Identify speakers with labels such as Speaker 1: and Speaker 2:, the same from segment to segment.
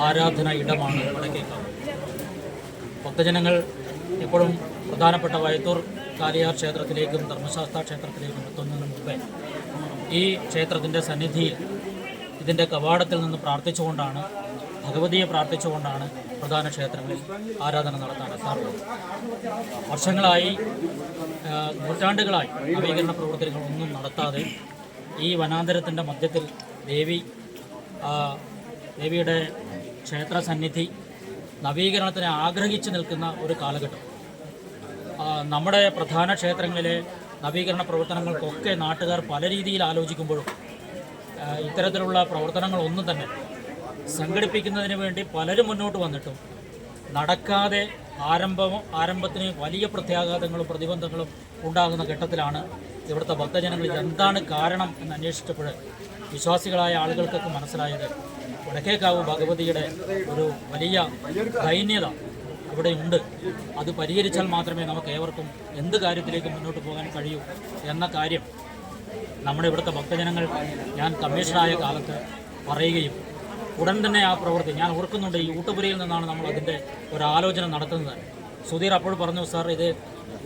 Speaker 1: ആരാധന ഇടമാണ് വടക്കേക്കാവ്. ഭക്തജനങ്ങൾ എപ്പോഴും പ്രധാനപ്പെട്ട വയത്തൂർ കാലിയാർ ക്ഷേത്രത്തിലേക്കും ധർമ്മശാസ്ത്ര ക്ഷേത്രത്തിലേക്കും എത്തുന്നതിന് മുമ്പേ ഈ ക്ഷേത്രത്തിൻ്റെ സന്നിധിയിൽ ഇതിൻ്റെ കവാടത്തിൽ നിന്ന് പ്രാർത്ഥിച്ചുകൊണ്ടാണ്, ഭഗവതിയെ പ്രാർത്ഥിച്ചുകൊണ്ടാണ് പ്രധാന ക്ഷേത്രങ്ങളിൽ ആരാധന നടത്താൻ എത്താറുള്ളത്. വർഷങ്ങളായി, നൂറ്റാണ്ടുകളായി നവീകരണ പ്രവർത്തനങ്ങളൊന്നും നടത്താതെ ഈ വനാന്തരത്തിൻ്റെ മധ്യത്തിൽ ദേവിയുടെ ക്ഷേത്ര സന്നിധി നവീകരണത്തിന് ആഗ്രഹിച്ചു നിൽക്കുന്ന ഒരു കാലഘട്ടം. നമ്മുടെ പ്രധാന ക്ഷേത്രങ്ങളിലെ നവീകരണ പ്രവർത്തനങ്ങൾക്കൊക്കെ നാട്ടുകാർ പല രീതിയിൽ ആലോചിക്കുമ്പോഴും ഇത്തരത്തിലുള്ള പ്രവർത്തനങ്ങളൊന്നും തന്നെ സംഘടിപ്പിക്കുന്നതിന് വേണ്ടി പലരും മുന്നോട്ട് വന്നിട്ടും നടക്കാതെ ആരംഭത്തിന് വലിയ പ്രത്യാഘാതങ്ങളും പ്രതിബന്ധങ്ങളും ഉണ്ടാകുന്ന ഘട്ടത്തിലാണ് ഇവിടുത്തെ ഭക്തജനങ്ങൾ ഇതെന്താണ് കാരണം എന്ന് അന്വേഷിച്ചപ്പോൾ വിശ്വാസികളായ ആളുകൾക്കൊക്കെ മനസ്സിലായത് വടക്കേക്കാവ് ഭഗവതിയുടെ ഒരു വലിയ ദൈന്യത ഇവിടെയുണ്ട്. അത് പരിഹരിച്ചാൽ മാത്രമേ നമുക്ക് ഏവർക്കും എന്ത് കാര്യത്തിലേക്ക് മുന്നോട്ട് പോകാൻ കഴിയൂ എന്ന കാര്യം നമ്മുടെ ഇവിടുത്തെ ഭക്തജനങ്ങൾ ഞാൻ കമ്മീഷണറായ കാലത്ത് പറയുകയും ഉടൻ തന്നെ ആ പ്രവൃത്തി ഞാൻ ഓർക്കുന്നുണ്ട്. ഈ ഊട്ടുപുരയിൽ നിന്നാണ് നമ്മൾ അതിൻ്റെ ഒരു ആലോചന നടത്തുന്നത്. സുധീർ അപ്പോൾ പറഞ്ഞു, സാർ ഇത്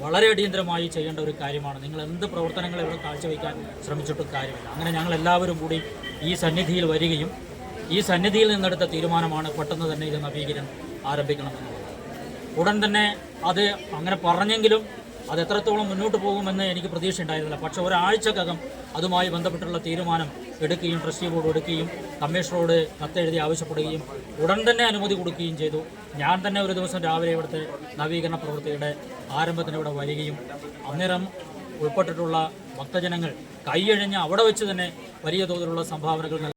Speaker 1: വളരെ അടിയന്തരമായി ചെയ്യേണ്ട ഒരു കാര്യമാണ്, നിങ്ങൾ എന്ത് പ്രവർത്തനങ്ങൾ ഇവിടെ കാഴ്ചവെക്കാൻ ശ്രമിച്ചിട്ടും കാര്യമില്ല. അങ്ങനെ ഞങ്ങൾ എല്ലാവരും കൂടി ഈ സന്നിധിയിൽ വരികയും ഈ സന്നിധിയിൽ നിന്നെടുത്ത തീരുമാനമാണ് പെട്ടെന്ന് തന്നെ ഇത് നവീകരണം ആരംഭിക്കണമെന്നുള്ളത്. ഉടൻ തന്നെ അത് അങ്ങനെ പറഞ്ഞെങ്കിലും അത് എത്രത്തോളം മുന്നോട്ട് പോകുമെന്ന് എനിക്ക് പ്രതീക്ഷ ഉണ്ടായിരുന്നില്ല. പക്ഷേ ഒരാഴ്ചക്കകം അതുമായി ബന്ധപ്പെട്ടുള്ള തീരുമാനം എടുക്കുകയും ട്രസ്റ്റി ബോർഡ് എടുക്കുകയും കമ്മീഷണറോട് കത്തെഴുതി ആവശ്യപ്പെടുകയും ഉടൻ തന്നെ അനുമതി കൊടുക്കുകയും ചെയ്തു. ഞാൻ തന്നെ ഒരു ദിവസം രാവിലെ ഇവിടുത്തെ നവീകരണ പ്രവൃത്തിയുടെ ആരംഭത്തിന് ഇവിടെ വരികയും അന്നേരം ഉൾപ്പെട്ടിട്ടുള്ള ഭക്തജനങ്ങൾ കൈയഴിഞ്ഞ് അവിടെ വെച്ച് തന്നെ വലിയ തോതിലുള്ള സംഭാവനകൾ